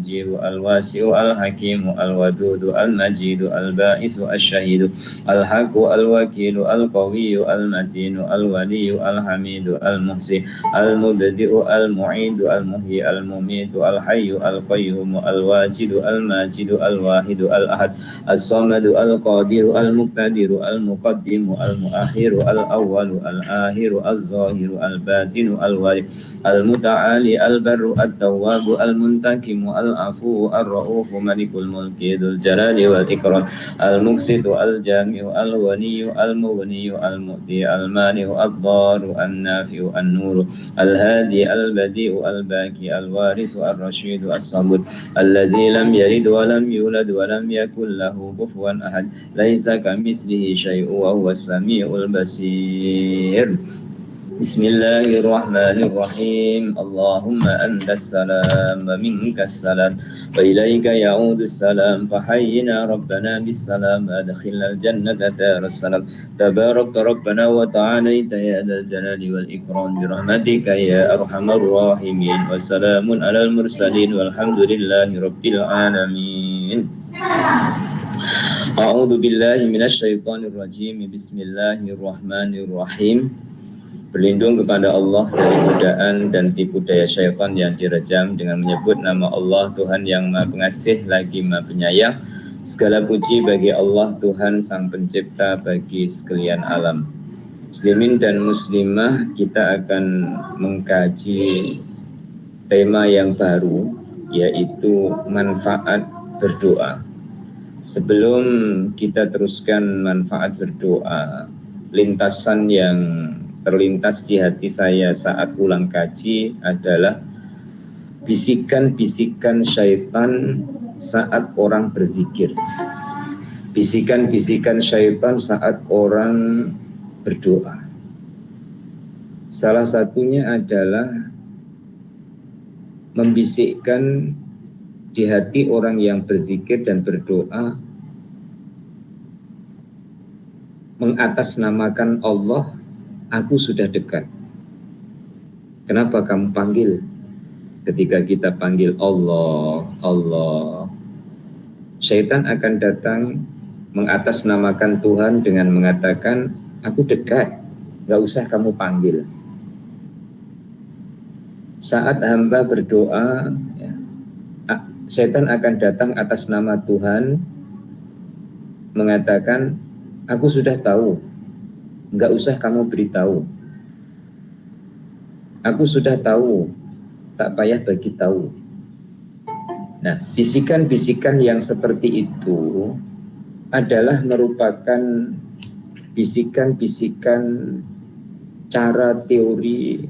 المجير الواسع الحكيم الودود المجيد البائس الشهيد الحق الوكيل القوي المتين الولي الحميد المحسن المبدئ المعيد المحيي المميت الحي القيوم الواجد الماجد الواحد الأحد الصمد القادر المقتدر المقدم المؤخر الأول الآخر الظاهر الباطن الوارث المتعالي البر التواب المنتقم العفو الرؤوف ملك الملك ذو الجلال والإكرام المقسط الجامع الغني المغني المؤتي المانع الضار النافع النور الهادي البديع الباقي الوارث الرشيد الصمد الذي لم يلد ولم يولد ولم يكن له كفوا أحد ليس كمثله شيء وهو السميع البصير بسم الله الرحمن الرحيم اللهم أنت السلام ومنك السلام وإليك يعود السلام فحينا ربنا بالسلام أدخلنا الجنة دار السلام تبارك ربنا وتعاليت يا ذا الجلال والإكرام برحمتك يا أرحم الراحمين وسلام على المرسلين والحمد لله رب العالمين أعوذ بالله من الشيطان الرجيم بسم الله الرحمن الرحيم. Berlindung kepada Allah dari godaan dan tipu daya syaitan yang direjam dengan menyebut nama Allah Tuhan yang Maha Pengasih lagi Maha Penyayang. Segala puji bagi Allah Tuhan Sang Pencipta bagi sekalian alam. Muslimin dan muslimah, kita akan mengkaji tema yang baru, yaitu manfaat berdoa. Sebelum kita teruskan manfaat berdoa, lintasan yang terlintas di hati saya saat pulang kaji adalah bisikan-bisikan syaitan saat orang berzikir. Bisikan-bisikan syaitan saat orang berdoa. Salah satunya adalah membisikkan di hati orang yang berzikir dan berdoa, mengatasnamakan Allah, aku sudah dekat. Kenapa kamu panggil? Ketika kita panggil Allah, Allah, syaitan akan datang mengatasnamakan Tuhan dengan mengatakan, aku dekat, gak usah kamu panggil. Saat hamba berdoa, ya, syaitan akan datang atas nama Tuhan, mengatakan, aku sudah tahu, enggak usah kamu beritahu. Aku sudah tahu, tak payah bagi tahu. Nah, bisikan-bisikan yang seperti itu adalah merupakan bisikan-bisikan cara teori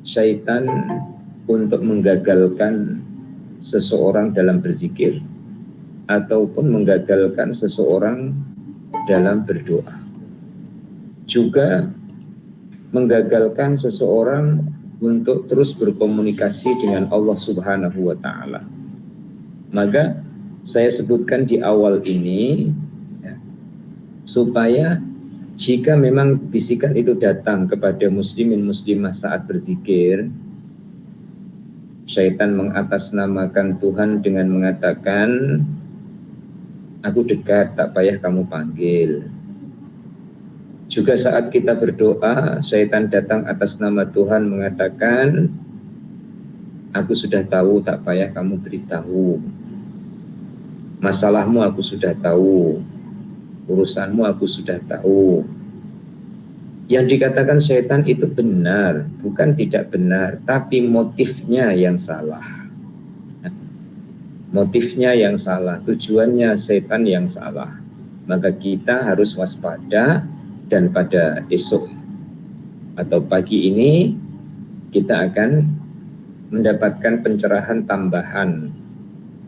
syaitan untuk menggagalkan seseorang dalam berzikir ataupun menggagalkan seseorang dalam berdoa. Juga menggagalkan seseorang untuk terus berkomunikasi dengan Allah Subhanahu wa Ta'ala. Maka saya sebutkan di awal ini ya, supaya jika memang bisikan itu datang kepada muslimin muslimah saat berzikir, syaitan mengatasnamakan Tuhan dengan mengatakan, aku dekat, tak payah kamu panggil. Juga saat kita berdoa, syaitan datang atas nama Tuhan mengatakan, aku sudah tahu, tak payah kamu beritahu. Masalahmu aku sudah tahu, urusanmu aku sudah tahu. Yang dikatakan syaitan itu benar, bukan tidak benar, tapi motifnya yang salah. Motifnya yang salah, tujuannya syaitan yang salah. Maka kita harus waspada. Dan pada esok atau pagi ini kita akan mendapatkan pencerahan tambahan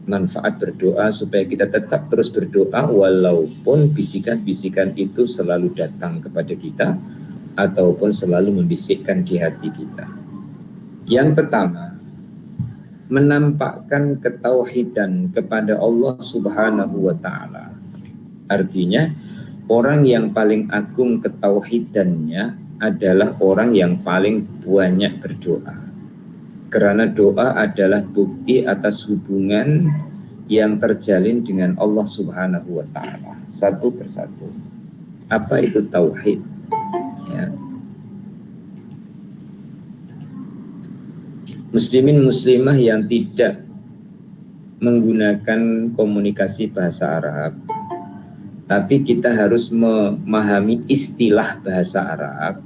manfaat berdoa supaya kita tetap terus berdoa walaupun bisikan-bisikan itu selalu datang kepada kita ataupun selalu membisikkan di hati kita. Yang pertama, menampakkan ketauhidan kepada Allah Subhanahu wa Ta'ala. Artinya orang yang paling agung ketauhidannya adalah orang yang paling banyak berdoa. Karena doa adalah bukti atas hubungan yang terjalin dengan Allah Subhanahu wa Ta'ala, satu persatu. Apa itu tauhid? Ya. Muslimin muslimah yang tidak menggunakan komunikasi bahasa Arab, tapi kita harus memahami istilah bahasa Arab,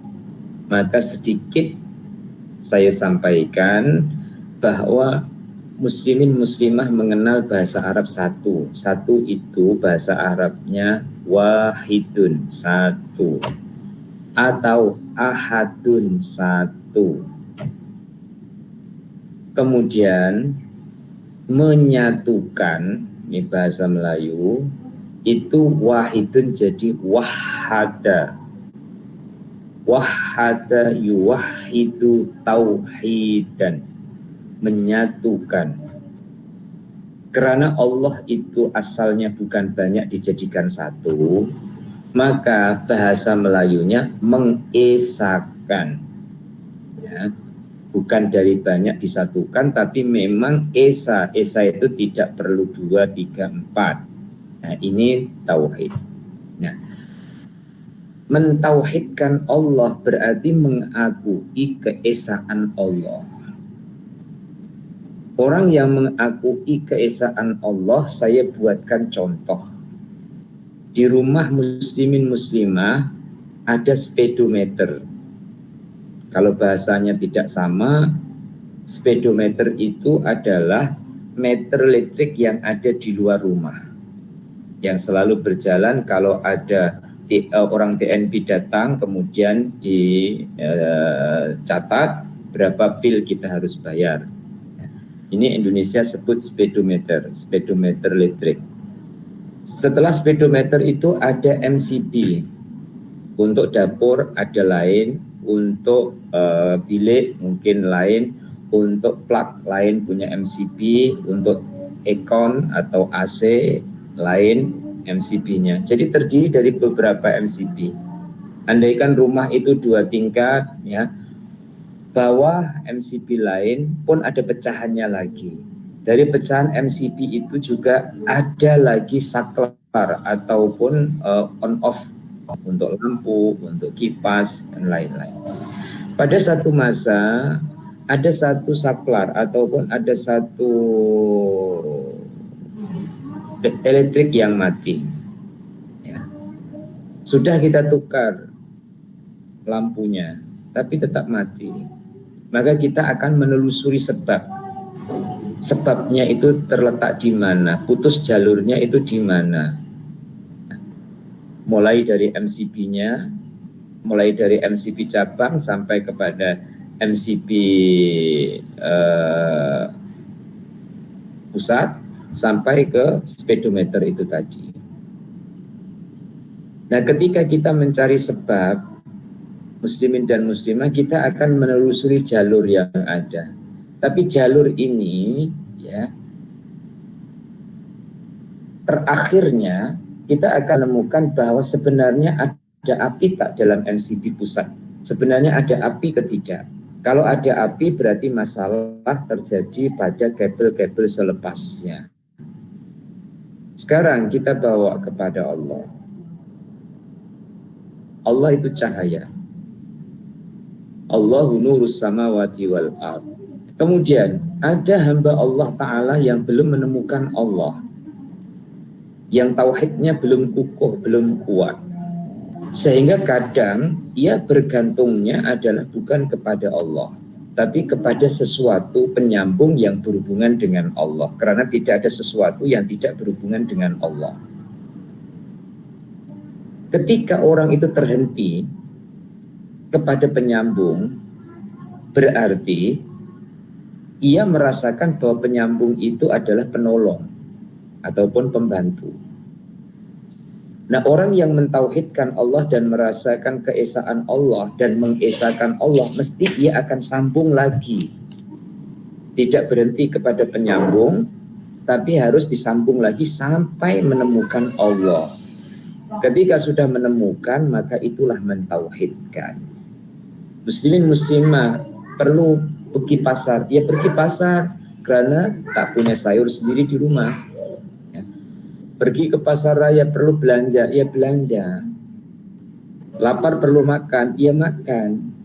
maka sedikit saya sampaikan bahwa muslimin muslimah mengenal bahasa Arab satu. Satu itu bahasa Arabnya wahidun, satu, atau ahadun, satu. Kemudian menyatukan, ini bahasa Melayu, itu wahidun jadi wahada. Wahada yuwahidu tauhidan, menyatukan. Karena Allah itu asalnya bukan banyak dijadikan satu, maka bahasa Melayunya mengesakan, ya. Bukan dari banyak disatukan, tapi memang esa itu tidak perlu 2, 3, 4. Nah, ini tauhid. Nah, mentauhidkan Allah berarti mengakui keesaan Allah. Orang yang mengakui keesaan Allah, saya buatkan contoh. Di rumah muslimin muslimah ada speedometer. Kalau bahasanya tidak sama, speedometer itu adalah meter listrik yang ada di luar rumah, yang selalu berjalan kalau ada orang TNP datang, kemudian dicatat berapa bil kita harus bayar. Ini Indonesia sebut speedometer listrik. Setelah speedometer itu ada MCB. Untuk dapur ada lain, untuk bilik mungkin lain, untuk plug lain punya MCB, untuk aircon atau AC lain MCB-nya. Jadi terdiri dari beberapa MCB. Andaikan rumah itu 2 tingkat, ya, bawah MCB lain pun ada pecahannya lagi. Dari pecahan MCB itu juga ada lagi saklar ataupun on off untuk lampu, untuk kipas dan lain-lain. Pada satu masa ada satu saklar ataupun ada satu elektrik yang mati, ya. Sudah kita tukar lampunya, tapi tetap mati. Maka kita akan menelusuri sebabnya itu terletak di mana, putus jalurnya itu di mana. Mulai dari MCB-nya, mulai dari MCB cabang sampai kepada MCB pusat, sampai ke speedometer itu tadi. Nah, ketika kita mencari sebab, muslimin dan muslimah, kita akan menelusuri jalur yang ada. Tapi jalur ini, ya, terakhirnya kita akan menemukan bahwa sebenarnya ada api tak dalam MCB pusat. Sebenarnya ada api ketidak. Kalau ada api berarti masalah terjadi pada kabel-kabel selepasnya. Sekarang kita bawa kepada Allah. Allah itu cahaya. Allahu nurus samawati wal ard. Kemudian ada hamba Allah Ta'ala yang belum menemukan Allah, yang tauhidnya belum kukuh, belum kuat, sehingga kadang ia bergantungnya adalah bukan kepada Allah, tapi kepada sesuatu penyambung yang berhubungan dengan Allah, karena tidak ada sesuatu yang tidak berhubungan dengan Allah. Ketika orang itu terhenti kepada penyambung, berarti ia merasakan bahwa penyambung itu adalah penolong ataupun pembantu. Nah, orang yang mentauhidkan Allah dan merasakan keesaan Allah dan mengesahkan Allah, mesti ia akan sambung lagi. Tidak berhenti kepada penyambung, tapi harus disambung lagi sampai menemukan Allah. Ketika sudah menemukan, maka itulah mentauhidkan. Muslimin muslimah perlu pergi pasar. Ia pergi pasar karena tak punya sayur sendiri di rumah. Ya. Pergi ke pasar raya perlu belanja, ia belanja. Lapar perlu makan, ia makan.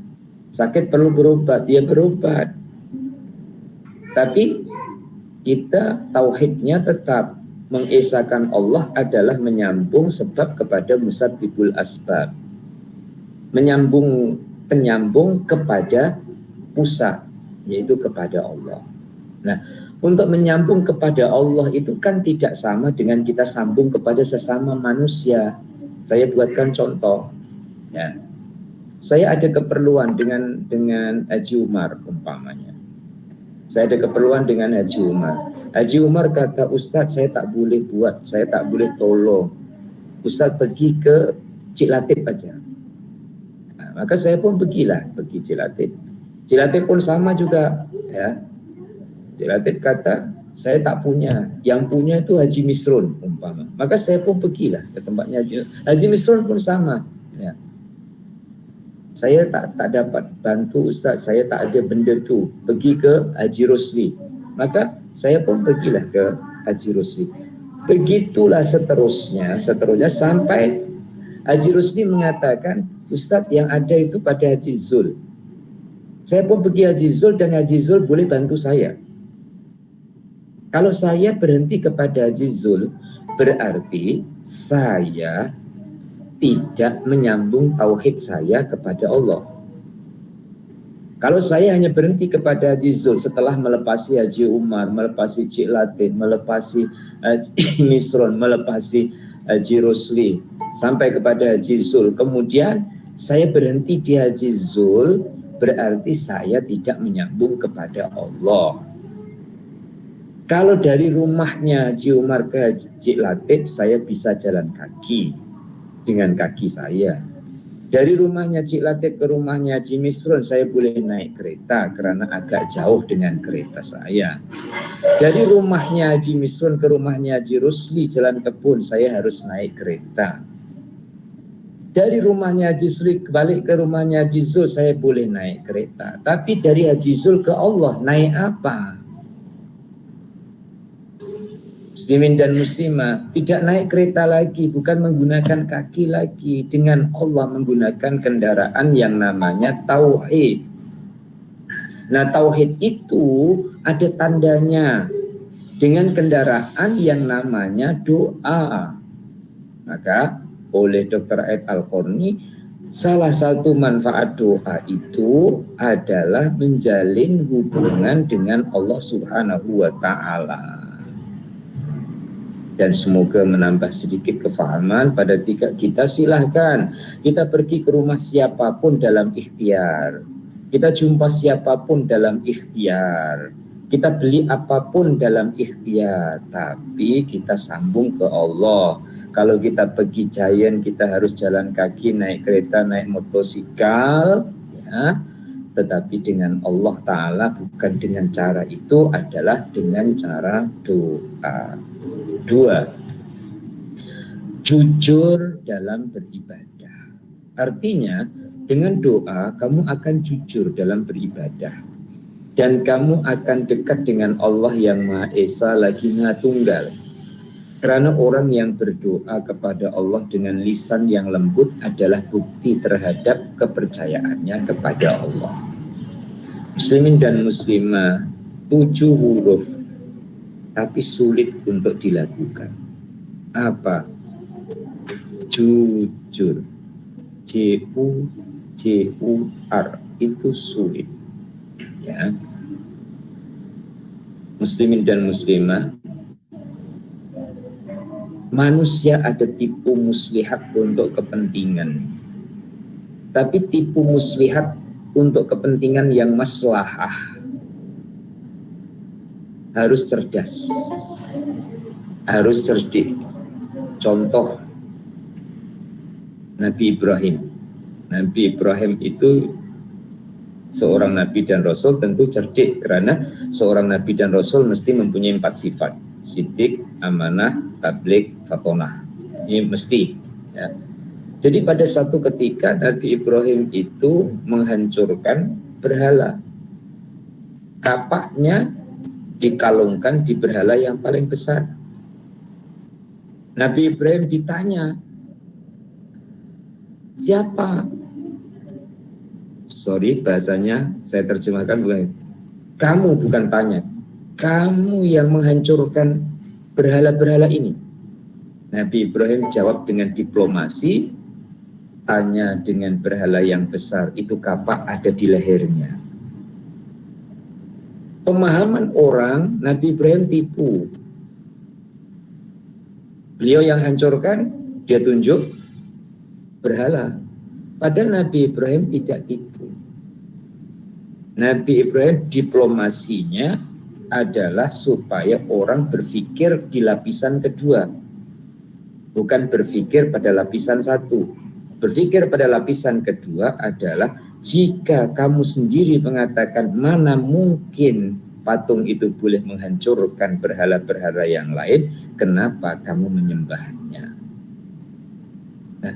Sakit perlu berobat, ia berobat. Tapi kita tauhidnya tetap mengesahkan Allah adalah menyambung sebab kepada musabbibul asbab. Penyambung kepada pusat, yaitu kepada Allah. Nah, untuk menyambung kepada Allah itu kan tidak sama dengan kita sambung kepada sesama manusia. Saya buatkan contoh. Ya. Saya ada keperluan dengan Haji Umar umpamanya. Saya ada keperluan dengan Haji Umar. Haji Umar kata, Ustadz saya tak boleh buat, saya tak boleh tolong. Ustadz pergi ke Cik Latif aja. Nah, maka saya pun pergi Cik Latif. Cik Latif pun sama juga. Ya. Cik Latif kata, saya tak punya. Yang punya itu Haji Misrun umpama. Maka saya pun pergilah ke tempatnya Haji Misrun pun sama. Ya. Saya tak dapat bantu Ustaz, saya tak ada benda tu. Pergi ke Haji Rosli. Maka saya pun pergilah ke Haji Rosli. Begitulah seterusnya sampai Haji Rosli mengatakan, Ustaz yang ada itu pada Haji Zul. Saya pun pergi Haji Zul dan Haji Zul boleh bantu saya. Kalau saya berhenti kepada Haji Zul, berarti saya tidak menyambung tauhid saya kepada Allah. Kalau saya hanya berhenti kepada Haji Zul setelah melepasi Haji Umar, melepasi Cik Latif, melepasi Haji Misron, melepasi Haji Rosli, sampai kepada Haji Zul, kemudian saya berhenti di Haji Zul, berarti saya tidak menyambung kepada Allah. Kalau dari rumahnya Haji Umar ke Haji Latif, saya bisa jalan kaki dengan kaki saya. Dari rumahnya Cik Latif ke rumahnya Haji Misrun, saya boleh naik kereta karena agak jauh dengan kereta saya. Dari rumahnya Haji Misrun ke rumahnya Haji Rusli jalan kebun, saya harus naik kereta. Dari rumahnya Haji Rusli balik ke rumahnya Haji Zul, saya boleh naik kereta. Tapi dari Haji Zul ke Allah, naik apa? Muslimin dan muslimah tidak naik kereta lagi, bukan menggunakan kaki lagi, dengan Allah menggunakan kendaraan yang namanya tauhid. Nah, tauhid itu ada tandanya dengan kendaraan yang namanya doa. Maka oleh Dr. Ed Al-Qarni, salah satu manfaat doa itu adalah menjalin hubungan dengan Allah Subhanahu wa Ta'ala. Dan semoga menambah sedikit kefahaman pada kita. Silahkan kita pergi ke rumah siapapun dalam ikhtiar, kita jumpa siapapun dalam ikhtiar, kita beli apapun dalam ikhtiar, tapi kita sambung ke Allah. Kalau kita pergi Giant, kita harus jalan kaki, naik kereta, naik motosikal, ya. Tetapi dengan Allah Ta'ala bukan dengan cara itu, adalah dengan cara doa. 2. Jujur dalam beribadah. Artinya dengan doa kamu akan jujur dalam beribadah, dan kamu akan dekat dengan Allah yang Maha Esa lagi Maha Tunggal. Karena orang yang berdoa kepada Allah dengan lisan yang lembut adalah bukti terhadap kepercayaannya kepada Allah. Muslimin dan muslimah, 7 huruf tapi sulit untuk dilakukan. Apa? Jujur. J-U-J-U-R. Itu sulit. Ya. Muslimin dan muslimah, manusia ada tipu muslihat untuk kepentingan. Tapi tipu muslihat untuk kepentingan yang maslahah harus cerdas, harus cerdik. Contoh Nabi Ibrahim. Nabi Ibrahim itu seorang nabi dan rasul, tentu cerdik, karena seorang nabi dan rasul mesti mempunyai 4 sifat: siddiq, amanah, tabligh, fatonah. Ini mesti, ya. Jadi pada satu ketika Nabi Ibrahim itu menghancurkan berhala. kapaknya dikalungkan di berhala yang paling besar. Nabi Ibrahim ditanya, siapa? Sorry, bahasanya saya terjemahkan bukan. Kamu bukan tanya. Kamu yang menghancurkan berhala-berhala ini. Nabi Ibrahim jawab dengan diplomasi, tanya dengan berhala yang besar, itu kapak ada di lehernya. Pemahaman orang, Nabi Ibrahim tipu. Beliau yang hancurkan, dia tunjuk berhala. Padahal Nabi Ibrahim tidak tipu. Nabi Ibrahim diplomasinya adalah supaya orang berpikir di lapisan kedua, bukan berpikir pada lapisan satu. Berpikir pada lapisan kedua adalah jika kamu sendiri mengatakan mana mungkin patung itu boleh menghancurkan berhala-berhala yang lain, kenapa kamu menyembahnya? Nah,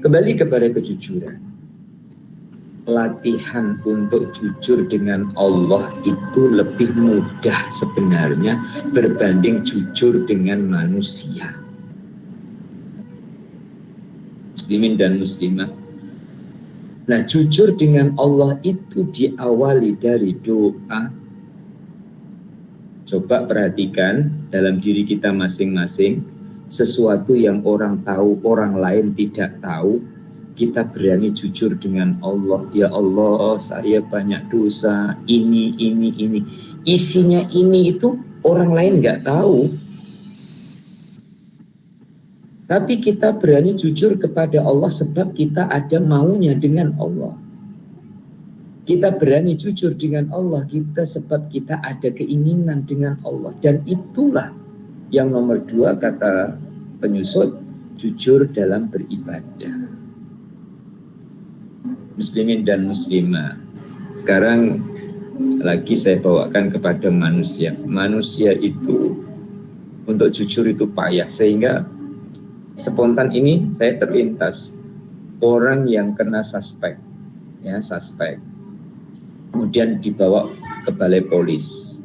kembali kepada kejujuran. Latihan untuk jujur dengan Allah itu lebih mudah sebenarnya berbanding jujur dengan manusia. Muslimin dan muslimah. Nah, jujur dengan Allah itu diawali dari doa. Coba perhatikan dalam diri kita masing-masing, sesuatu yang orang tahu, orang lain tidak tahu, kita berani jujur dengan Allah. Ya Allah, saya banyak dosa, ini. Isinya ini itu orang lain nggak tahu. Tapi kita berani jujur kepada Allah sebab kita ada maunya dengan Allah. Kita berani jujur dengan Allah kita sebab kita ada keinginan dengan Allah. Dan itulah yang nomor 2 kata penyusun, jujur dalam beribadah. Muslimin dan muslimah. Sekarang lagi saya bawakan kepada manusia. Manusia itu untuk jujur itu payah, sehingga spontan ini saya terlintas orang yang kena suspek, ya suspek, kemudian dibawa ke balai polis,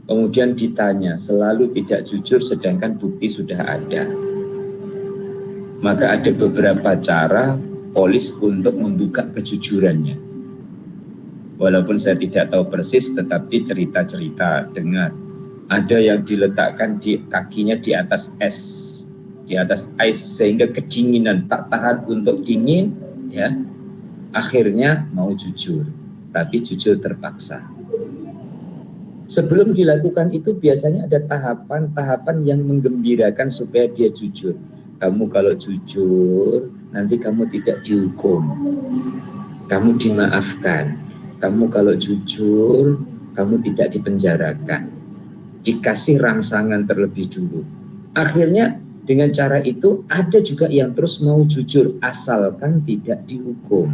kemudian ditanya, selalu tidak jujur sedangkan bukti sudah ada. Maka ada beberapa cara polis untuk membuka kejujurannya. Walaupun saya tidak tahu persis, tetapi cerita-cerita dengar. Ada yang diletakkan di kakinya di atas es, di atas ais, sehingga kedinginan tak tahan untuk dingin, ya. Akhirnya mau jujur, tapi jujur terpaksa. Sebelum dilakukan itu biasanya ada tahapan-tahapan yang menggembirakan supaya dia jujur. Kamu kalau jujur, nanti kamu tidak dihukum, kamu dimaafkan. Kamu kalau jujur, kamu tidak dipenjarakan, dikasih rangsangan terlebih dulu. Akhirnya dengan cara itu ada juga yang terus mau jujur asalkan tidak dihukum,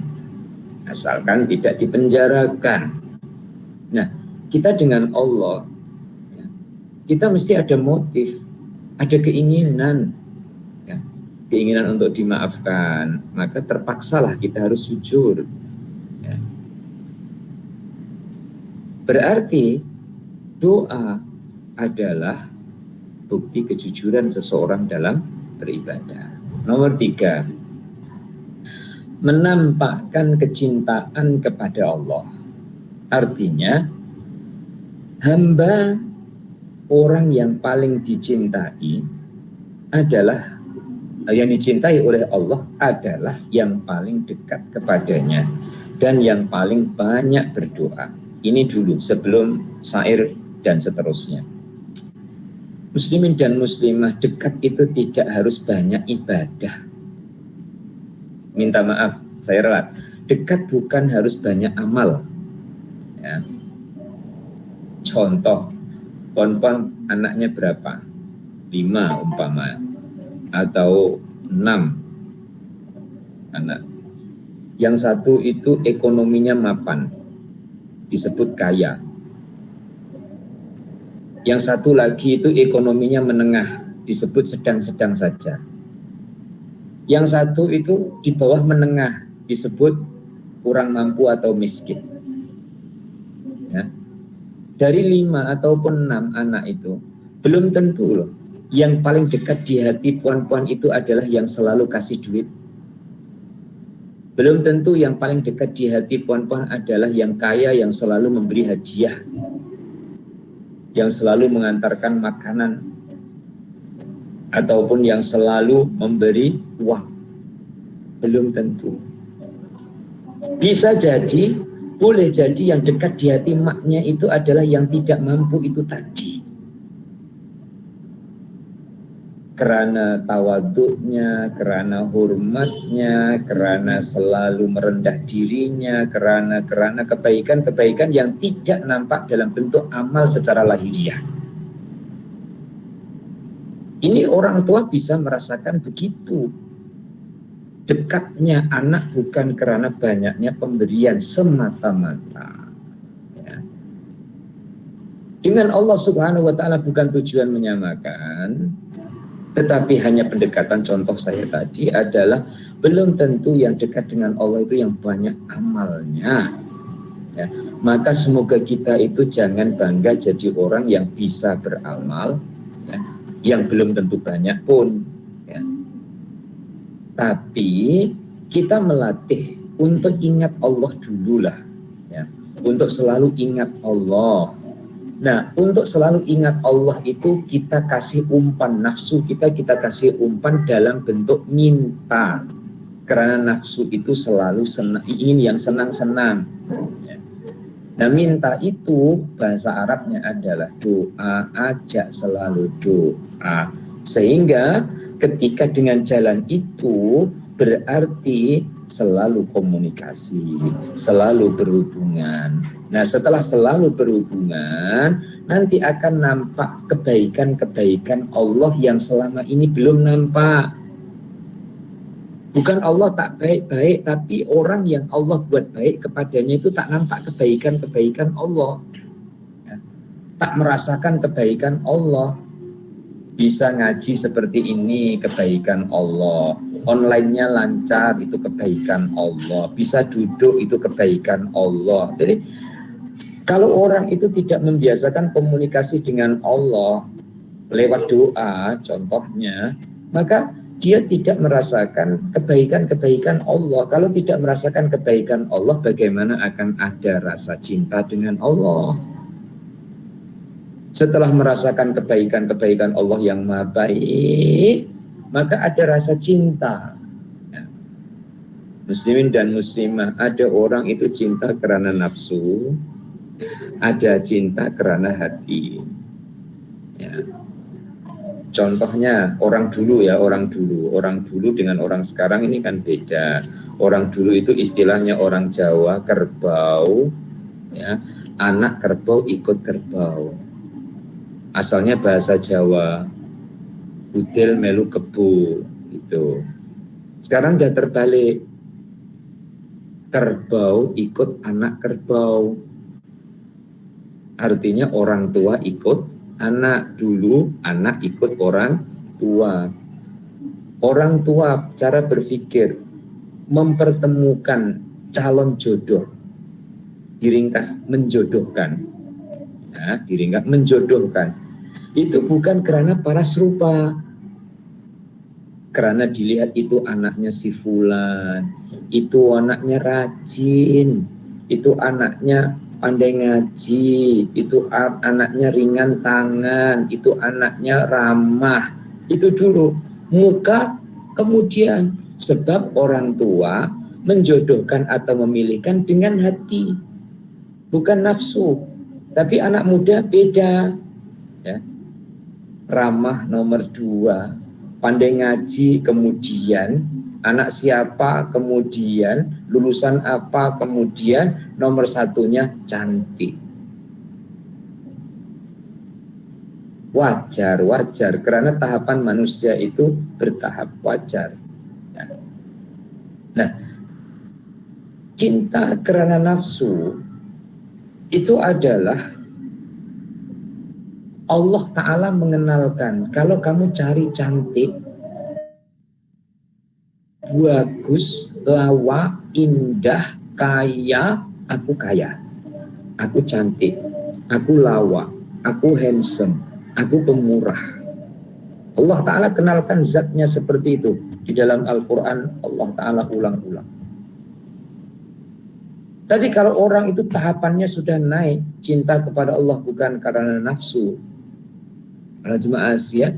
asalkan tidak dipenjarakan. Nah, kita dengan Allah, ya, kita mesti ada motif, ada keinginan, ya, keinginan untuk dimaafkan. Maka terpaksalah kita harus jujur. Ya. Berarti doa adalah bukti kejujuran seseorang dalam beribadah. Nomor 3, menampakkan kecintaan kepada Allah. Artinya, hamba orang yang paling dicintai adalah, yang dicintai oleh Allah adalah yang paling dekat kepadanya dan yang paling banyak berdoa. Ini dulu sebelum syair dan seterusnya. Muslimin dan muslimah, dekat itu tidak harus banyak ibadah. Minta maaf, saya ralat. Dekat bukan harus banyak amal. Ya. Contoh, pon-pon anaknya berapa? 5 umpama, atau 6 anak. Yang satu itu ekonominya mapan, disebut kaya. Yang satu lagi itu ekonominya menengah, disebut sedang-sedang saja. Yang satu itu di bawah menengah, disebut kurang mampu atau miskin. Dari 5 ataupun 6 anak itu, belum tentu loh yang paling dekat di hati puan-puan itu adalah yang selalu kasih duit. Belum tentu yang paling dekat di hati puan-puan adalah yang kaya, yang selalu memberi hadiah, yang selalu mengantarkan makanan, ataupun yang selalu memberi uang. Belum tentu. Bisa jadi, boleh jadi yang dekat di hati maknya itu adalah yang tidak mampu itu tadi. Karena tawaduknya, karena hormatnya, karena selalu merendah dirinya, karena kebaikan-kebaikan yang tidak nampak dalam bentuk amal secara lahiriah. Ini orang tua bisa merasakan begitu. Dekatnya anak bukan karena banyaknya pemberian semata-mata. Ya. Dengan Allah Subhanahu wa Ta'ala bukan tujuan menyamakan, tetapi hanya pendekatan. Contoh saya tadi adalah belum tentu yang dekat dengan Allah itu yang banyak amalnya. Ya. Maka semoga kita itu jangan bangga jadi orang yang bisa beramal, ya, yang belum tentu banyak pun. Ya. Tapi kita melatih untuk ingat Allah dululah, ya, untuk selalu ingat Allah. Nah, untuk selalu ingat Allah itu kita kasih umpan nafsu kita kasih umpan dalam bentuk minta. Karena nafsu itu selalu ingin yang senang-senang. Ya. Nah, minta itu bahasa Arabnya adalah doa, ajak selalu doa. Sehingga ketika dengan jalan itu berarti selalu komunikasi, selalu berhubungan. Nah, setelah selalu berhubungan, nanti akan nampak kebaikan-kebaikan Allah yang selama ini belum nampak. Bukan Allah tak baik-baik, tapi orang yang Allah buat baik kepadanya itu tak nampak kebaikan-kebaikan Allah. Ya, tak merasakan kebaikan Allah. Bisa ngaji seperti ini, kebaikan Allah. Online-nya lancar, itu kebaikan Allah. Bisa duduk, itu kebaikan Allah. Jadi kalau orang itu tidak membiasakan komunikasi dengan Allah lewat doa, contohnya, maka dia tidak merasakan kebaikan-kebaikan Allah. Kalau tidak merasakan kebaikan Allah, bagaimana akan ada rasa cinta dengan Allah? Setelah merasakan kebaikan-kebaikan Allah yang maha baik, maka ada rasa cinta. Ya. Muslimin dan muslimah, ada orang itu cinta karena nafsu, ada cinta karena hati. Ya. Contohnya orang dulu ya, orang dulu dengan orang sekarang ini kan beda. Orang dulu itu istilahnya orang Jawa kerbau, ya, anak kerbau ikut kerbau. Asalnya bahasa Jawa, budel melu kebu, itu. Sekarang udah terbalik, kerbau ikut anak kerbau. Artinya orang tua ikut anak. Dulu anak ikut orang tua. Orang tua cara berpikir mempertemukan calon jodoh, diringkas menjodohkan. Nah, diringkas menjodohkan. Itu bukan karena paras rupa, karena dilihat itu anaknya si fulan, itu anaknya rajin, itu anaknya pandai ngaji, itu anaknya ringan tangan, itu anaknya ramah. Itu dulu, muka kemudian. Sebab orang tua menjodohkan atau memilihkan dengan hati, bukan nafsu. Tapi anak muda beda, ya. Ramah nomor 2, pandai ngaji kemudian, anak siapa kemudian, lulusan apa kemudian, nomor 1-nya cantik. Wajar karena tahapan manusia itu bertahap, wajar. Nah, cinta karena nafsu itu adalah Allah Ta'ala mengenalkan, kalau kamu cari cantik, bagus, lawa, indah, kaya, aku cantik. aku lawak, aku handsome, aku pemurah. Allah Ta'ala kenalkan zatnya seperti itu. Di dalam Al-Quran Allah Ta'ala ulang-ulang. Tapi kalau orang itu tahapannya sudah naik, cinta kepada Allah bukan karena nafsu, karena jemaah Asia,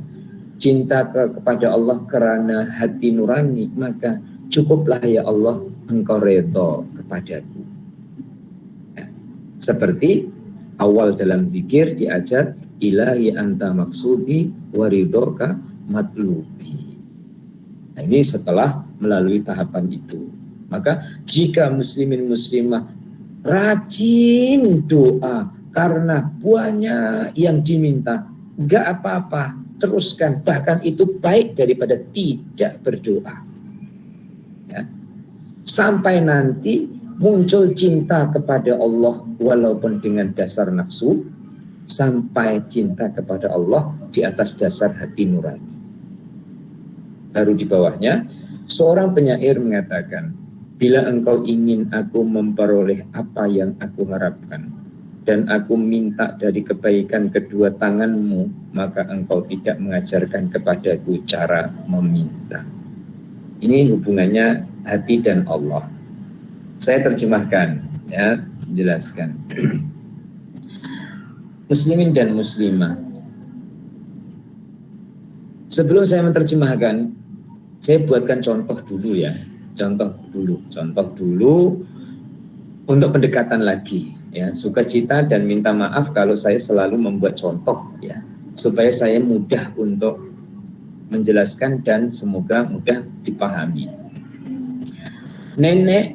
cinta kepada Allah karena hati nurani, maka cukuplah ya Allah engkau redha kepadaku. Ya. Seperti awal dalam zikir diajar, ilahi anta maksudi waridoka matlubi. Nah, ini setelah melalui tahapan itu. Maka jika muslimin muslimah rajin doa karena banyak yang diminta, enggak apa-apa, teruskan, bahkan itu baik daripada tidak berdoa. Ya. Sampai nanti muncul cinta kepada Allah walaupun dengan dasar nafsu, sampai cinta kepada Allah di atas dasar hati nurani. Baru di bawahnya seorang penyair mengatakan, bila engkau ingin aku memperoleh apa yang aku harapkan dan aku minta dari kebaikan kedua tanganmu, maka engkau tidak mengajarkan kepadaku cara meminta. Ini hubungannya hati dan Allah. Saya terjemahkan, ya, jelaskan. Muslimin dan muslimah, sebelum saya menerjemahkan, saya buatkan contoh dulu ya. Contoh dulu untuk pendekatan lagi ya, sukacita dan minta maaf kalau saya selalu membuat contoh ya, supaya saya mudah untuk menjelaskan dan semoga mudah dipahami. Nenek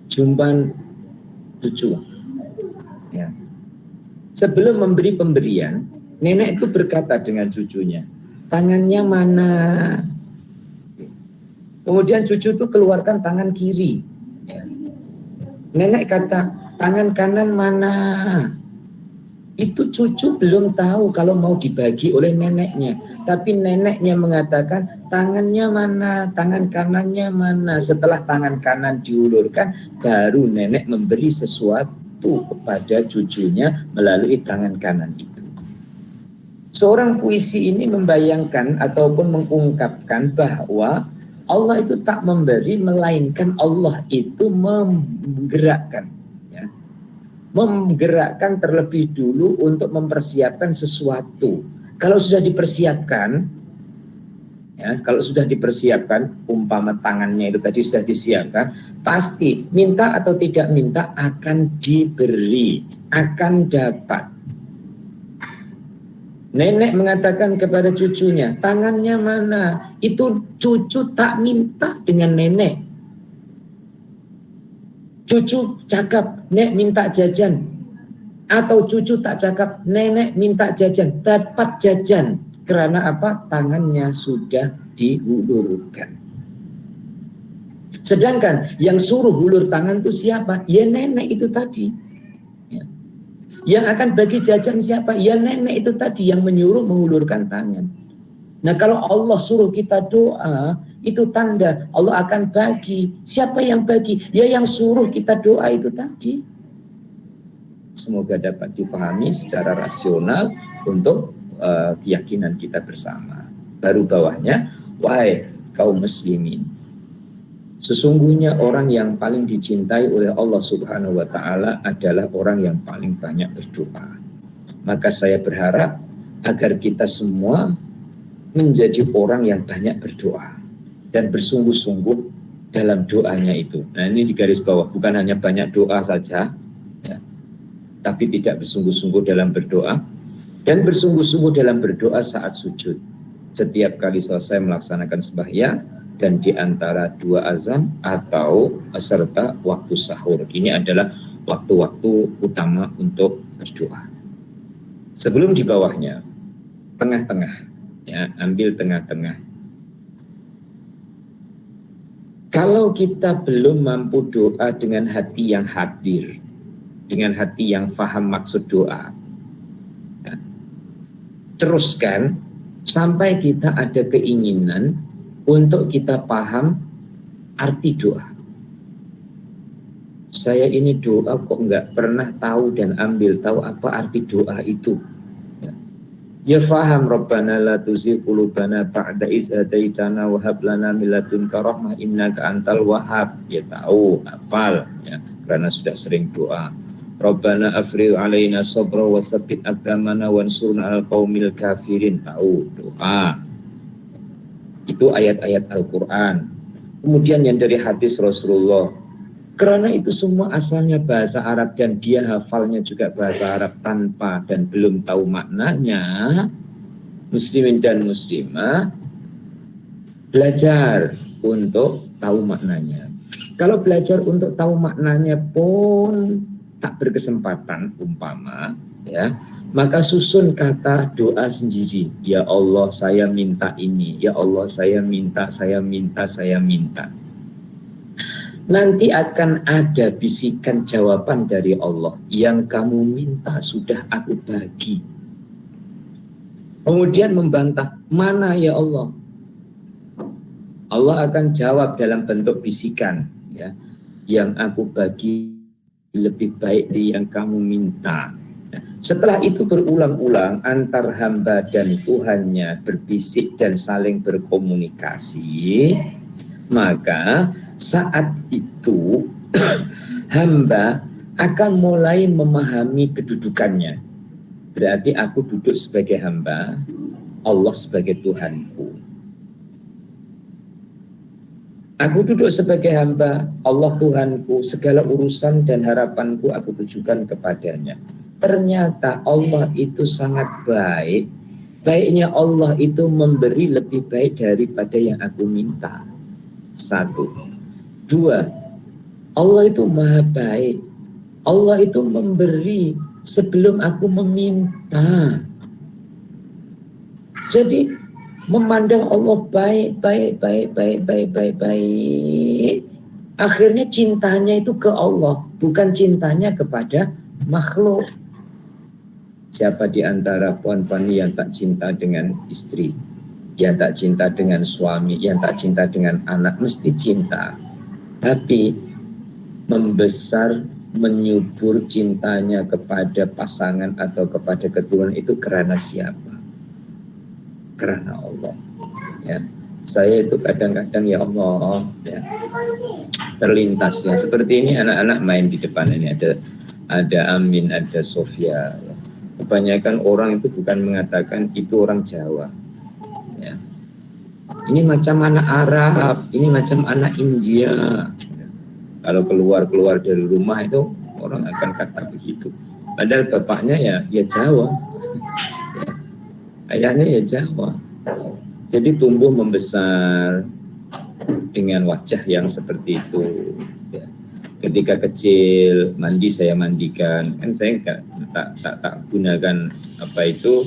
jumpa cucu ya. Sebelum memberi pemberian, nenek itu berkata dengan cucunya, tangannya mana? Kemudian cucu itu keluarkan tangan kiri. Ya. Nenek kata, tangan kanan mana? Itu cucu belum tahu kalau mau dibagi oleh neneknya. Tapi neneknya mengatakan, tangannya mana? Tangan kanannya mana? Setelah tangan kanan diulurkan, baru nenek memberi sesuatu kepada cucunya melalui tangan kanan itu. Seorang puisi ini membayangkan ataupun mengungkapkan bahwa Allah itu tak memberi, melainkan Allah itu menggerakkan. Ya. Menggerakkan terlebih dulu untuk mempersiapkan sesuatu. Kalau sudah dipersiapkan, ya, kalau sudah dipersiapkan, umpama tangannya itu tadi sudah disiapkan, pasti minta atau tidak minta akan diberi, akan dapat. Nenek mengatakan kepada cucunya, tangannya mana? Itu cucu tak minta dengan nenek. Cucu cakap, nek minta jajan. Atau cucu tak cakap, nenek minta jajan. Dapat jajan. Karena apa? Tangannya sudah diulurkan. Sedangkan yang suruh hulur tangan itu siapa? Ya nenek itu tadi. Yang akan bagi jajan siapa? Ya nenek itu tadi yang menyuruh mengulurkan tangan. Nah kalau Allah suruh kita doa, itu tanda Allah akan bagi. Siapa yang bagi? Ya yang suruh kita doa itu tadi. Semoga dapat dipahami secara rasional untuk keyakinan kita bersama. Baru bawahnya, wahai kaum muslimin, sesungguhnya orang yang paling dicintai oleh Allah Subhanahu wa Ta'ala adalah orang yang paling banyak berdoa. Maka saya berharap agar kita semua menjadi orang yang banyak berdoa dan bersungguh-sungguh dalam doanya itu. Nah ini di garis bawah, bukan hanya banyak doa saja, ya, tapi tidak bersungguh-sungguh dalam berdoa dan bersungguh-sungguh dalam berdoa saat sujud. Setiap kali selesai melaksanakan sembahyang dan di antara dua azan atau serta waktu sahur. Ini adalah waktu-waktu utama untuk berdoa. Sebelum di bawahnya, tengah-tengah, ya, ambil tengah-tengah. Kalau kita belum mampu doa dengan hati yang hadir, dengan hati yang faham maksud doa, ya, teruskan sampai kita ada keinginan untuk kita paham arti doa. saya ini doa kok nggak pernah tahu dan ambil tahu apa arti doa itu. Ya faham, Rabbana la tuzigh qulubana ba'da idh hadaitana wa hab lana min ladunka rahmah innaka antal wahhab. Ya tahu, hafal ya, karena sudah sering doa. Rabbana afrigh alaina sabra wa tsabbit aqdamana wansurna 'alal qaumil kafirin. Tahu doa. Itu ayat-ayat Al-Qur'an. Kemudian yang dari hadis Rasulullah. Karena itu semua asalnya bahasa Arab dan dia hafalnya juga bahasa Arab tanpa dan belum tahu maknanya, muslimin dan muslimah belajar untuk tahu maknanya. Kalau belajar untuk tahu maknanya pun tak berkesempatan umpama ya, maka susun kata doa sendiri. Ya Allah saya minta ini, ya Allah saya minta, saya minta, saya minta. Nanti akan ada bisikan jawaban dari Allah. Yang kamu minta sudah aku bagi. Kemudian membantah, mana ya Allah? Allah akan jawab dalam bentuk bisikan, ya. Yang aku bagi lebih baik dari yang kamu minta. Setelah itu berulang-ulang antar hamba dan Tuhannya berbisik dan saling berkomunikasi, maka saat itu hamba akan mulai memahami kedudukannya. Berarti aku duduk sebagai hamba, Allah sebagai Tuhanku. Aku duduk sebagai hamba, Allah Tuhanku, segala urusan dan harapanku aku tujukan kepadanya. Ternyata Allah itu sangat baik. Baiknya Allah itu memberi lebih baik daripada yang aku minta. 1. 2, Allah itu maha baik. Allah itu memberi sebelum aku meminta. Jadi memandang Allah baik. Akhirnya cintanya itu ke Allah, bukan cintanya kepada makhluk. Siapa di antara puan-puan yang tak cinta dengan istri, yang tak cinta dengan suami, yang tak cinta dengan anak? Mesti cinta. Tapi membesar, menyubur cintanya kepada pasangan atau kepada keturunan itu karena siapa? Karena Allah. Ya, saya itu kadang-kadang ya Allah, ya, terlintas ya. Seperti ini anak-anak main di depan ini ada Amin, ada Sofia. Ya. Kebanyakan orang itu bukan mengatakan itu orang Jawa. Ya. Ini macam anak Arab, ini macam anak India. Kalau keluar dari rumah itu orang akan kata begitu. Padahal bapaknya ya Jawa, ya. Ayahnya ya Jawa. Jadi tumbuh membesar dengan wajah yang seperti itu. Ya. Ketika kecil mandi saya mandikan, kan saya tak gunakan apa itu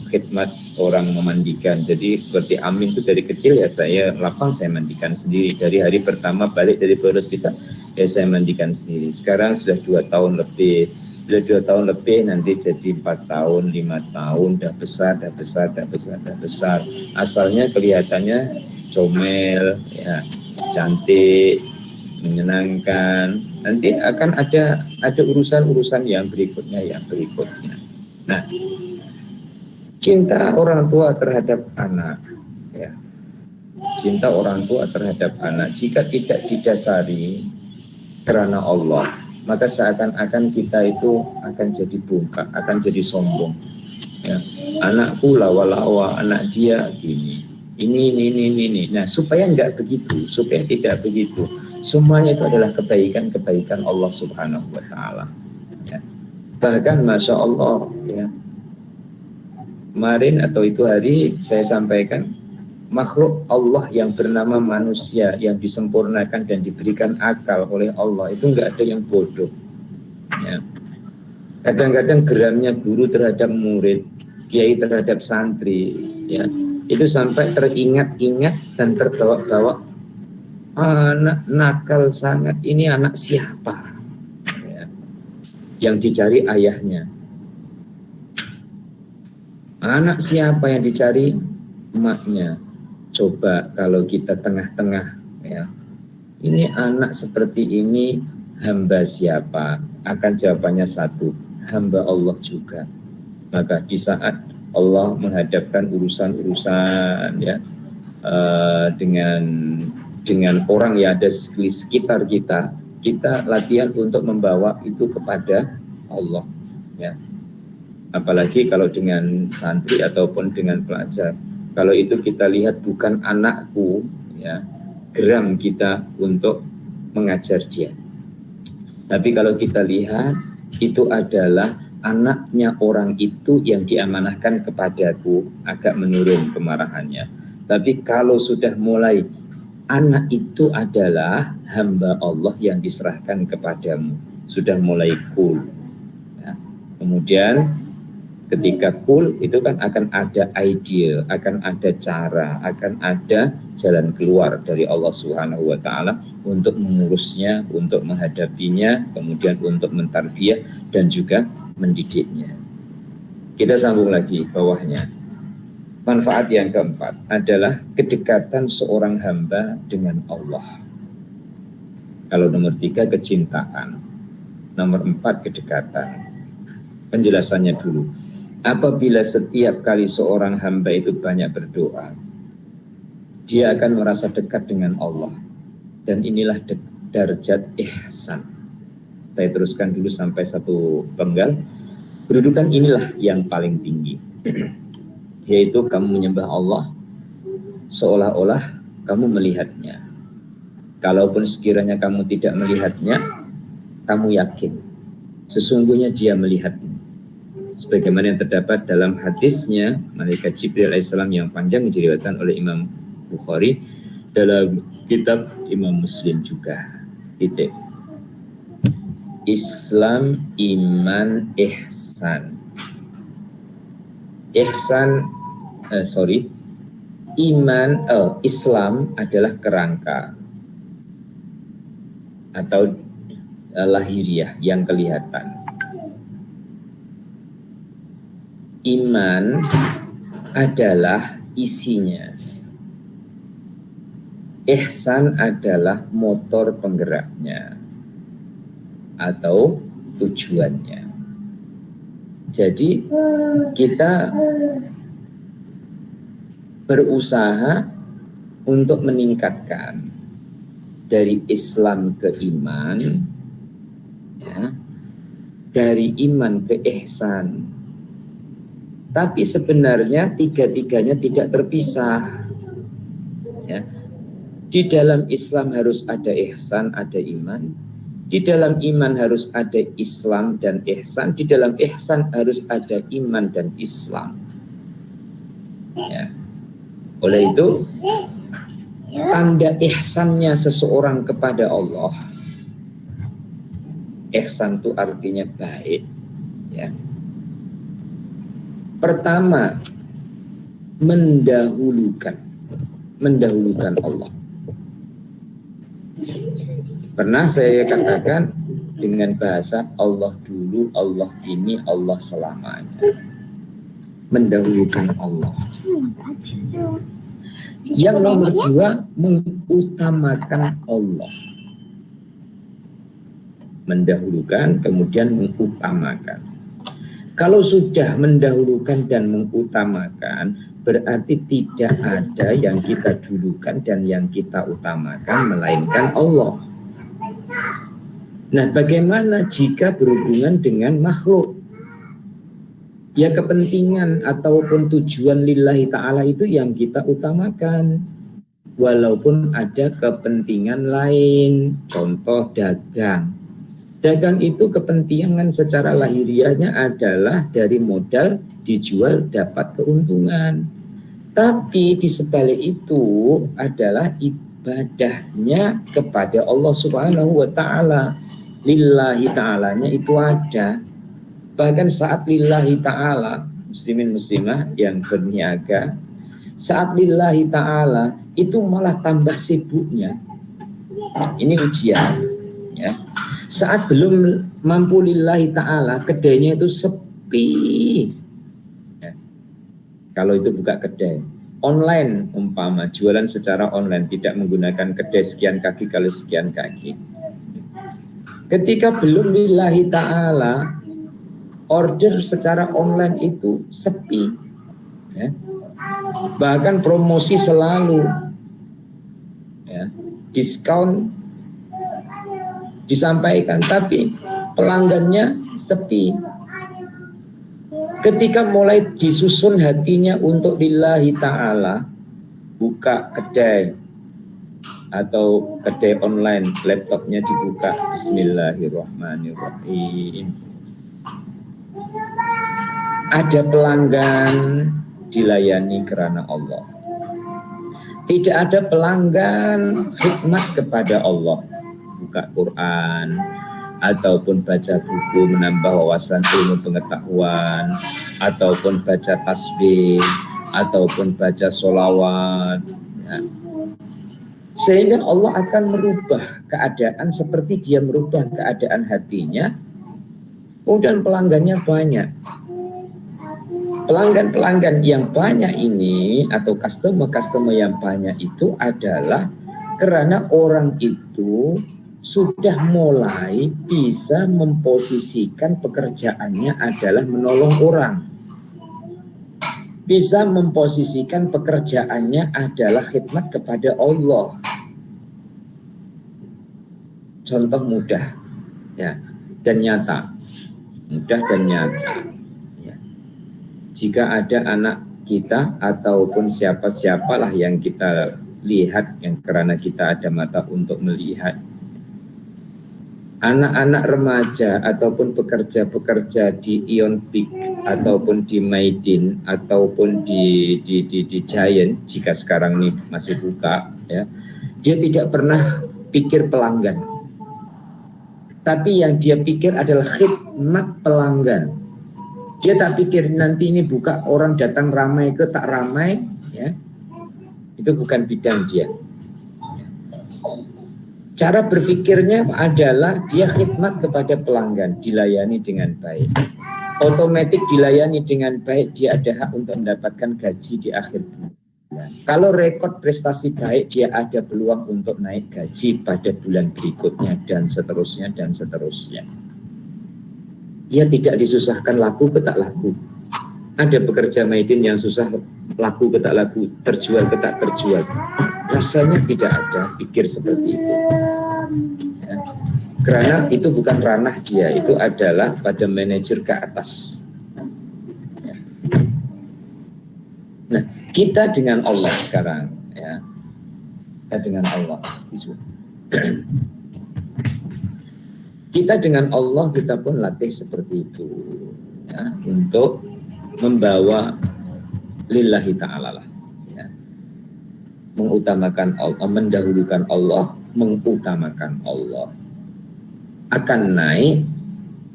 khidmat orang memandikan. Jadi seperti Amin itu dari kecil ya saya lapang saya mandikan sendiri. Dari hari pertama balik dari bolos kita ya saya mandikan sendiri. Sekarang sudah 2 tahun lebih. Sudah 2 tahun lebih nanti jadi 4 tahun, 5 tahun, dah besar. Asalnya kelihatannya comel, ya, cantik, menyenangkan. Nanti akan ada urusan-urusan yang berikutnya. Nah, cinta orang tua terhadap anak, ya. Cinta orang tua terhadap anak jika tidak didasari karena Allah, maka seakan-akan kita itu akan jadi bungkak, akan jadi sombong. Ya. Anakku lawa-lawa, anak dia gini. Ini. Nah, supaya tidak begitu, semuanya itu adalah kebaikan Allah Subhanahu wa Ta'ala. Ya. Bahkan Masya Allah, ya. Kemarin atau itu hari saya sampaikan makhluk Allah yang bernama manusia yang disempurnakan dan diberikan akal oleh Allah itu enggak ada yang bodoh. Ya. Kadang-kadang geramnya guru terhadap murid, kiai terhadap santri, ya, itu sampai teringat-ingat dan terbawa-bawa. Anak nakal sangat, ini anak siapa? Ya. Yang dicari ayahnya. Anak siapa yang dicari? Emaknya. Coba kalau kita tengah-tengah, ya, ini anak seperti ini hamba siapa? Akan jawabannya satu, hamba Allah juga. Maka di saat Allah menghadapkan urusan-urusan ya dengan orang yang ada di sekitar kita, kita latihan untuk membawa itu kepada Allah ya. Apalagi kalau dengan santri ataupun dengan pelajar, kalau itu kita lihat bukan anakku ya, geram kita untuk mengajar dia. Tapi kalau kita lihat itu adalah anaknya orang itu yang diamanahkan kepadaku, agak menurun kemarahannya. Tapi kalau sudah mulai anak itu adalah hamba Allah yang diserahkan kepadamu, sudah mulai cool ya. Kemudian ketika cool itu kan akan ada ide, akan ada cara, akan ada jalan keluar dari Allah Subhanahu wa taala untuk mengurusnya, untuk menghadapinya, kemudian untuk mentarbiyah dan juga mendidiknya. Kita sambung lagi bawahnya. Manfaat yang keempat adalah kedekatan seorang hamba dengan Allah. Kalau nomor 3 kecintaan, nomor 4 kedekatan. Penjelasannya dulu. Apabila setiap kali seorang hamba itu banyak berdoa, dia akan merasa dekat dengan Allah. Dan inilah derajat ihsan. Saya teruskan dulu sampai satu penggal. Kedudukan inilah yang paling tinggi. Yaitu kamu menyembah Allah seolah-olah kamu melihatnya. Kalaupun sekiranya kamu tidak melihatnya, kamu yakin sesungguhnya dia melihatmu. Sebagaimana yang terdapat dalam hadisnya malaikat Jibril alaihissalam yang panjang diriwayatkan oleh Imam Bukhari, dalam kitab Imam Muslim juga. Titik. Islam, iman, ihsan. Islam adalah kerangka atau lahiriah yang kelihatan. Iman adalah isinya. Ihsan adalah motor penggeraknya atau tujuannya. Jadi kita berusaha untuk meningkatkan dari Islam ke iman, ya, dari iman ke ihsan. Tapi sebenarnya tiga-tiganya tidak terpisah. Ya. Di dalam Islam harus ada ihsan, ada iman. Di dalam iman harus ada Islam dan ihsan. Di dalam ihsan harus ada iman dan Islam. Ya. Oleh itu, tanda ihsannya seseorang kepada Allah. Ihsan itu artinya baik. Ya. Pertama, mendahulukan Allah. Pernah saya katakan dengan bahasa Allah dulu, Allah ini, Allah selamanya. Mendahulukan Allah. Yang nomor 2, mengutamakan Allah. Mendahulukan, kemudian mengutamakan. Kalau sudah mendahulukan dan mengutamakan, berarti tidak ada yang kita dulukan dan yang kita utamakan melainkan Allah. Nah, bagaimana jika berhubungan dengan makhluk? Ya, kepentingan ataupun tujuan lillahi ta'ala itu yang kita utamakan. Walaupun ada kepentingan lain, contoh dagang. Dagang itu kepentingan secara lahiriahnya adalah dari modal dijual dapat keuntungan. Tapi di sebalik itu adalah ibadahnya kepada Allah Subhanahu wa taala. Lillahi ta'alanya itu ada. Bahkan saat lillahi ta'ala, muslimin muslimah yang berniaga, saat lillahi ta'ala itu malah tambah sibuknya. Ini ujian, ya. Saat belum mampu lillahi ta'ala, kedainya itu sepi. Ya. Kalau itu buka kedai online, umpama jualan secara online, tidak menggunakan kedai sekian kaki kali sekian kaki. Ketika belum lillahi ta'ala, order secara online itu sepi, ya. Bahkan promosi selalu, ya. Diskon disampaikan, tapi pelanggannya sepi. Ketika mulai disusun hatinya untuk lillahi ta'ala, buka kedai atau kedai online, laptopnya dibuka, bismillahirrahmanirrahim. Ada pelanggan, dilayani karena Allah. Tidak ada pelanggan khidmat kepada Allah, buka Quran ataupun baca buku menambah wawasan ilmu pengetahuan, ataupun baca tasbih, ataupun baca sholawat, ya. Sehingga Allah akan merubah keadaan seperti dia merubah keadaan hatinya. Kemudian pelanggannya banyak. Pelanggan-pelanggan yang banyak ini atau customer-customer yang banyak itu adalah karena orang itu sudah mulai bisa memposisikan pekerjaannya adalah menolong orang. Bisa memposisikan pekerjaannya adalah khidmat kepada Allah. Contoh mudah, ya, dan nyata. Mudah dan nyata. Ya. Jika ada anak kita ataupun siapa-siapalah yang kita lihat, yang karena kita ada mata untuk melihat, anak-anak remaja ataupun pekerja-pekerja di Ionpik ataupun di Maidin ataupun di Giant, jika sekarang ini masih buka, ya, dia tidak pernah pikir pelanggan, tapi yang dia pikir adalah khidmat pelanggan. Dia tak pikir nanti ini buka orang datang ramai ke tak ramai, ya, itu bukan bidang dia. Cara berpikirnya adalah dia khidmat kepada pelanggan, dilayani dengan baik. Otomatis dilayani dengan baik, dia ada hak untuk mendapatkan gaji di akhir bulan. Kalau rekod prestasi baik, dia ada peluang untuk naik gaji pada bulan berikutnya, dan seterusnya, dan seterusnya. Dia tidak disusahkan laku ke tak laku. Ada pekerja Maidin yang susah laku ke tak laku, terjual ke tak terjual. Rasanya tidak ada pikir seperti itu, ya. Karena itu bukan ranah dia, itu adalah pada manajer ke atas, ya. Nah, kita dengan Allah sekarang, ya, kita dengan Allah, kita dengan Allah, kita pun latih seperti itu, ya, untuk membawa lillahi ta'ala lah, ya. Mengutamakan Allah, mendahulukan Allah, mengutamakan Allah, akan naik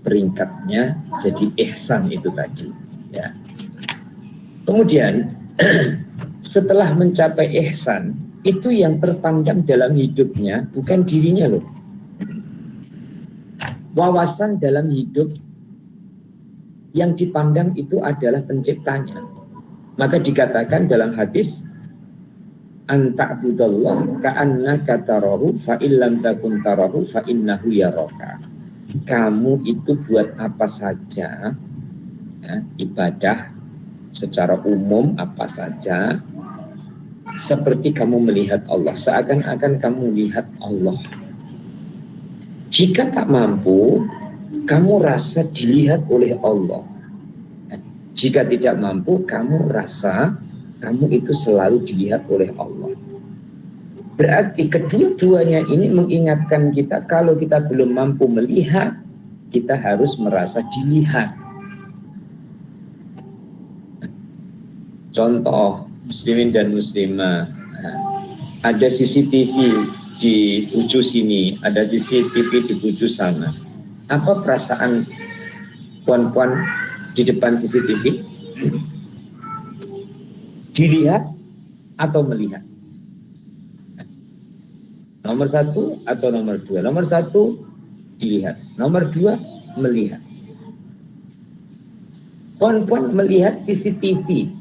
peringkatnya jadi ihsan itu tadi, ya. Kemudian setelah mencapai ihsan, itu yang terpandang dalam hidupnya bukan dirinya loh. Wawasan dalam hidup yang dipandang itu adalah penciptanya. Maka dikatakan dalam hadis, anta'budallah ka'annaka tarahu fa illam takun tarahu fa innahu yaraka. Kamu itu buat apa saja, ya, ibadah secara umum apa saja, seperti kamu melihat Allah, seakan-akan kamu melihat Allah. Jika tak mampu, kamu rasa dilihat oleh Allah. Jika tidak mampu, kamu rasa kamu itu selalu dilihat oleh Allah. Berarti kedua-duanya ini mengingatkan kita, kalau kita belum mampu melihat, kita harus merasa dilihat. Contoh, muslimin dan muslimah, ada CCTV di ujung sini, ada CCTV di ujung sana. Apa perasaan puan-puan di depan CCTV? Dilihat atau melihat? Nomor satu atau nomor dua? Nomor satu dilihat, nomor dua melihat. Puan-puan melihat CCTV,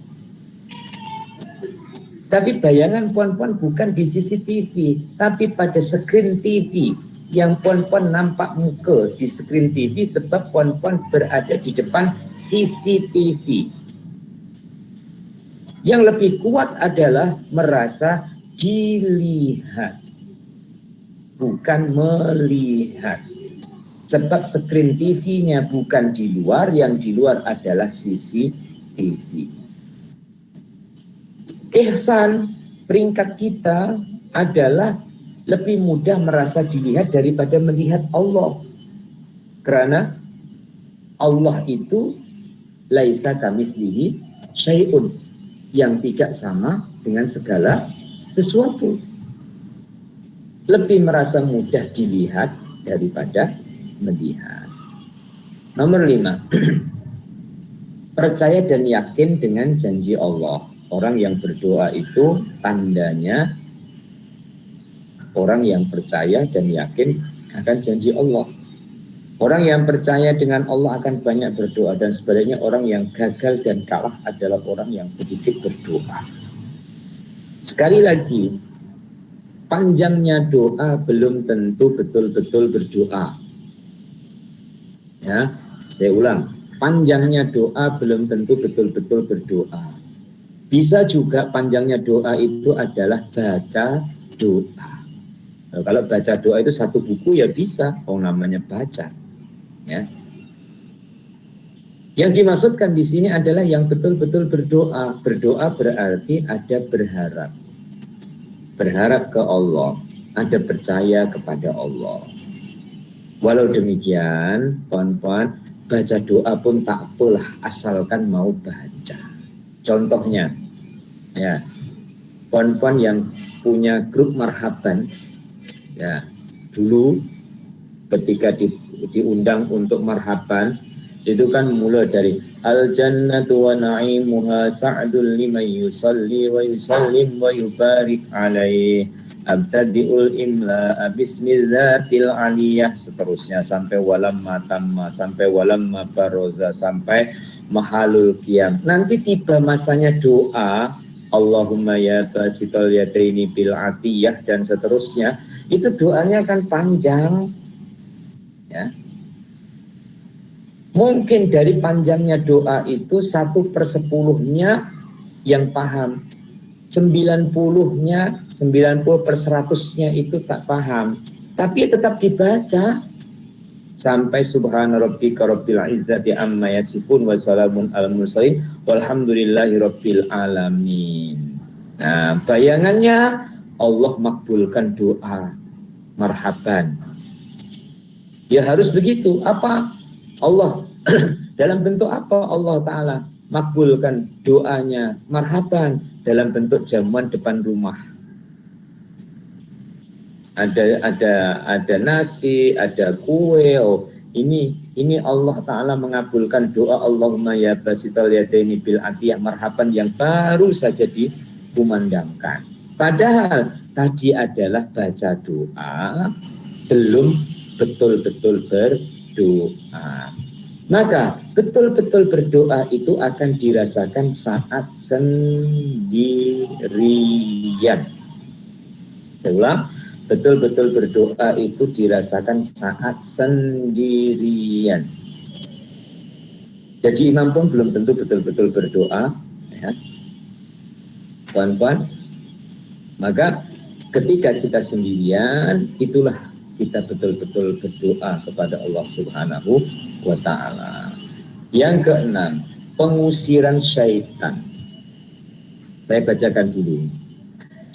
tapi bayangan puan-puan bukan di CCTV, tapi pada screen TV. yang puan-puan nampak muka di skrin TV sebab puan-puan berada di depan CCTV. Yang lebih kuat adalah merasa dilihat, bukan melihat. Sebab skrin TV-nya bukan di luar, yang di luar adalah CCTV. Ihsan, peringkat kita adalah lebih mudah merasa dilihat daripada melihat Allah. Karena Allah itu laisa kamitslihi syai'un, yang tidak sama dengan segala sesuatu. Lebih merasa mudah dilihat daripada melihat. Nomor 5. Percaya dan yakin dengan janji Allah. Orang yang berdoa itu tandanya orang yang percaya dan yakin akan janji Allah. Orang yang percaya dengan Allah akan banyak berdoa, dan sebaliknya orang yang gagal dan kalah adalah orang yang sedikit berdoa. Sekali lagi, panjangnya doa belum tentu betul-betul berdoa. Ya, saya ulang, panjangnya doa belum tentu betul-betul berdoa. Bisa juga panjangnya doa itu adalah baca doa. Nah, kalau baca doa itu satu buku ya bisa, namanya baca. Ya. Yang dimaksudkan di sini adalah yang betul-betul berdoa. Berdoa berarti ada berharap. Berharap ke Allah, ada percaya kepada Allah. Walau demikian, puan-puan, baca doa pun tak apalah, asalkan mau baca. Contohnya, ya, puan-puan yang punya grup marhaban, ya, dulu ketika diundang untuk marhaban, itu kan mulai dari al-jannatu wa na'imuha sa'dul liman yusalli wa yusallim wa yubarik alaih abtadi'ul imla bismillatil aliyah, seterusnya sampai walam matamma, sampai walam mabaroza, sampai mahalul qiyam. Nanti tiba masanya doa Allahumma ya basital yadaini bil atiyah dan seterusnya, itu doanya kan panjang, ya. Mungkin dari panjangnya doa itu 1/10-nya yang paham, 90-nya, 90/100-nya itu tak paham, tapi tetap dibaca sampai subhana rabbika rabbil izzati amma yasifun wa salamun alal mursalin walhamdulillahi rabbil alamin. Nah, bayangannya Allah makbulkan doa marhaban. Ya harus begitu. Apa? Allah dalam bentuk apa Allah Ta'ala makbulkan doanya marhaban? Dalam bentuk jamuan depan rumah. Ada nasi, ada kue. Oh, ini Allah Ta'ala mengabulkan doa Allahumma ya basital yadaini bil atiyah marhaban yang baru saja dikumandangkan. Padahal tadi adalah baca doa, belum betul-betul berdoa. Maka betul-betul berdoa itu akan dirasakan saat sendirian. Saya ulang, betul-betul berdoa itu dirasakan saat sendirian. Jadi imam pun belum tentu betul-betul berdoa, ya. Puan-puan, maka ketika kita sendirian, itulah kita betul-betul berdoa kepada Allah Subhanahu wa Ta'ala. Yang keenam, pengusiran syaitan. Saya bacakan dulu.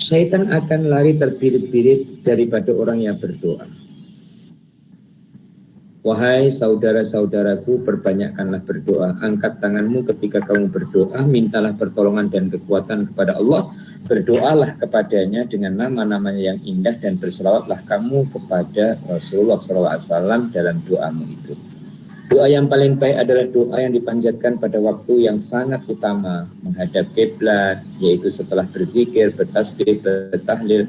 Syaitan akan lari terbirit-birit daripada orang yang berdoa. Wahai saudara-saudaraku, perbanyakkanlah berdoa. Angkat tanganmu ketika kamu berdoa, mintalah pertolongan dan kekuatan kepada Allah. Berdoalah kepadanya dengan nama-namanya yang indah dan berselawatlah kamu kepada Rasulullah SAW dalam doamu itu. Doa yang paling baik adalah doa yang dipanjatkan pada waktu yang sangat utama, menghadap kiblat, yaitu setelah berzikir, bertasbih, bertahlil,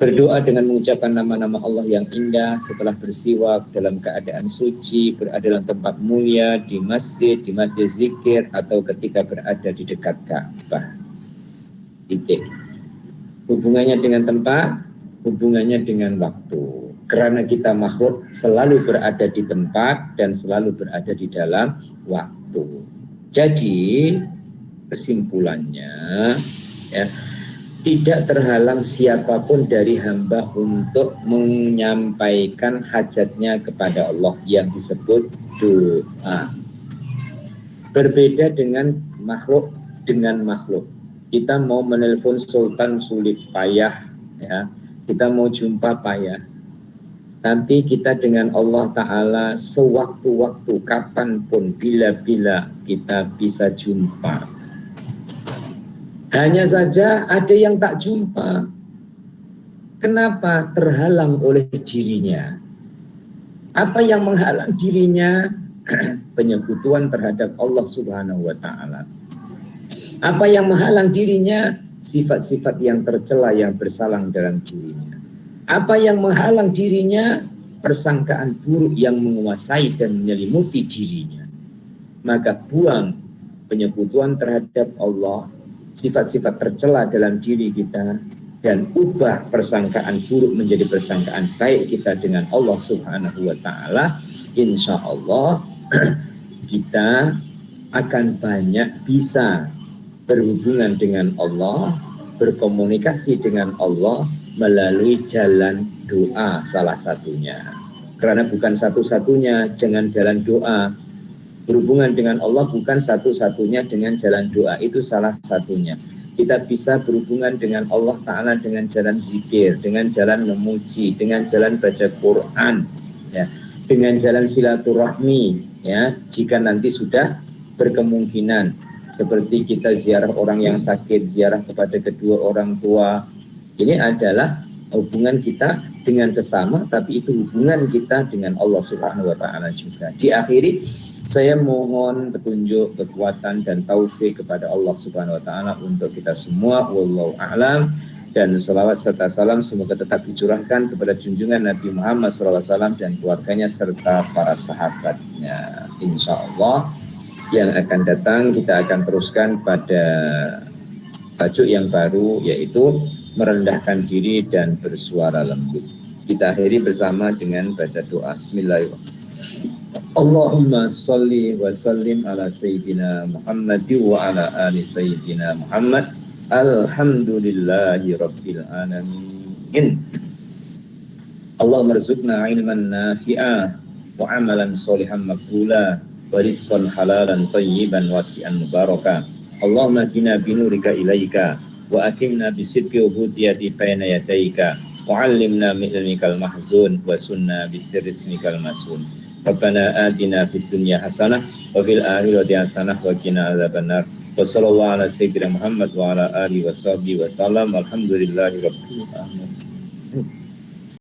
berdoa dengan mengucapkan nama-nama Allah yang indah, setelah bersiwak, dalam keadaan suci, berada dalam tempat mulia, di masjid zikir, atau ketika berada di dekat Ka'bah. Titik. Hubungannya dengan tempat, hubungannya dengan waktu. Karena kita makhluk selalu berada di tempat dan selalu berada di dalam waktu. Jadi kesimpulannya, ya, tidak terhalang siapapun dari hamba untuk menyampaikan hajatnya kepada Allah yang disebut doa. Berbeda dengan makhluk. Kita mau menelpon sultan sulit payah, ya. Kita mau jumpa payah. Tapi kita dengan Allah Ta'ala sewaktu-waktu, kapanpun, bila-bila kita bisa jumpa. Hanya saja ada yang tak jumpa. Kenapa? Terhalang oleh dirinya. Apa yang menghalang dirinya? Penyekutuan terhadap Allah Subhanahu wa Ta'ala. Apa yang menghalang dirinya? Sifat-sifat yang tercela yang bersalang dalam dirinya. Apa yang menghalang dirinya? Persangkaan buruk yang menguasai dan menyelimuti dirinya. Maka buang penyekutuan terhadap Allah, sifat-sifat tercela dalam diri kita, dan ubah persangkaan buruk menjadi persangkaan baik kita dengan Allah Subhanahu wa Ta'ala. Insya Allah kita akan banyak bisa berhubungan dengan Allah, berkomunikasi dengan Allah melalui jalan doa salah satunya. Karena bukan satu-satunya, jangan jalan doa. Berhubungan dengan Allah bukan satu-satunya dengan jalan doa, itu salah satunya. Kita bisa berhubungan dengan Allah Ta'ala dengan jalan zikir, dengan jalan memuji, dengan jalan baca Quran, ya, dengan jalan silaturahmi, ya, jika nanti sudah berkemungkinan, seperti kita ziarah orang yang sakit, ziarah kepada kedua orang tua. Ini adalah hubungan kita dengan sesama, tapi itu hubungan kita dengan Allah Subhanahu wa Ta'ala juga. Diakhiri, saya mohon petunjuk, kekuatan, dan taufik kepada Allah Subhanahu wa Ta'ala untuk kita semua. Wallahu a'lam. Dan salawat serta salam semoga tetap dicurahkan kepada junjungan Nabi Muhammad SAW dan keluarganya serta para sahabatnya. Insya Allah yang akan datang kita akan teruskan pada tajuk yang baru, yaitu merendahkan diri dan bersuara lembut. Kita akhiri bersama dengan baca doa. Bismillahirrahmanirrahim. Allahumma salli wa sallim ala Sayyidina Muhammad wa ala ali Sayyidina Muhammad. Alhamdulillahi Rabbil Alamin. Allahumma rizukna ilman nafi'ah wa amalan solihan maqbula wa rizqan halalan tayyiban wasi'an mubarakah. Allahumma dina binurika ilaika wa akimna bisidqi ubudiyati baina yadaika wa allimna min ilmikal mahzun wa sunna bisirri ismikal masun. Rabbana atina fid dunya hasanah wa fil akhirati hasanah wa qina adzabannar. Wa sallallahu ala sayyidina Muhammad wa ala alihi wa sahbihi wa sallam. Alhamdulillahi rabbil alamin.